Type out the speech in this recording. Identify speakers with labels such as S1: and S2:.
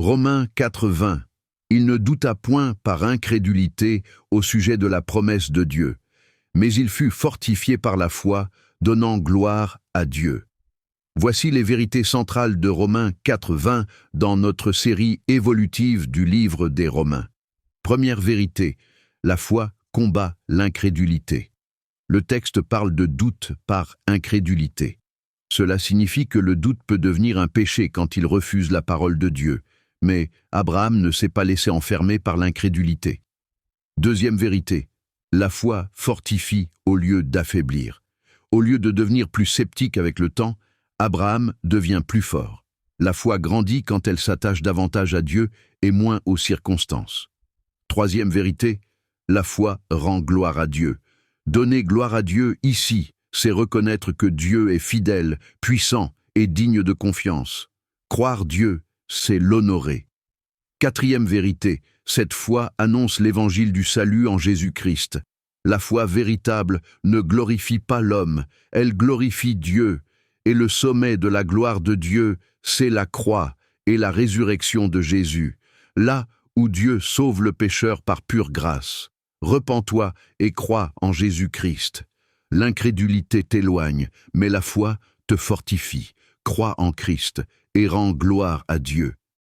S1: Romains 4:20. Il ne douta point par incrédulité au sujet de la promesse de Dieu, mais il fut fortifié par la foi, donnant gloire à Dieu. Voici les vérités centrales de Romains 4:20 dans notre série évolutive du livre des Romains. Première vérité, la foi combat l'incrédulité. Le texte parle de doute par incrédulité. Cela signifie que le doute peut devenir un péché quand il refuse la parole de Dieu, mais Abraham ne s'est pas laissé enfermer par l'incrédulité. Deuxième vérité, la foi fortifie au lieu d'affaiblir. Au lieu de devenir plus sceptique avec le temps, Abraham devient plus fort. La foi grandit quand elle s'attache davantage à Dieu et moins aux circonstances. Troisième vérité, la foi rend gloire à Dieu. Donner gloire à Dieu ici, c'est reconnaître que Dieu est fidèle, puissant et digne de confiance. Croire Dieu, c'est l'honorer. Quatrième vérité, cette foi annonce l'évangile du salut en Jésus-Christ. La foi véritable ne glorifie pas l'homme, elle glorifie Dieu. Et le sommet de la gloire de Dieu, c'est la croix et la résurrection de Jésus, là où Dieu sauve le pécheur par pure grâce. Repens-toi et crois en Jésus-Christ. L'incrédulité t'éloigne, mais la foi te fortifie. Crois en Christ et rends gloire à Dieu.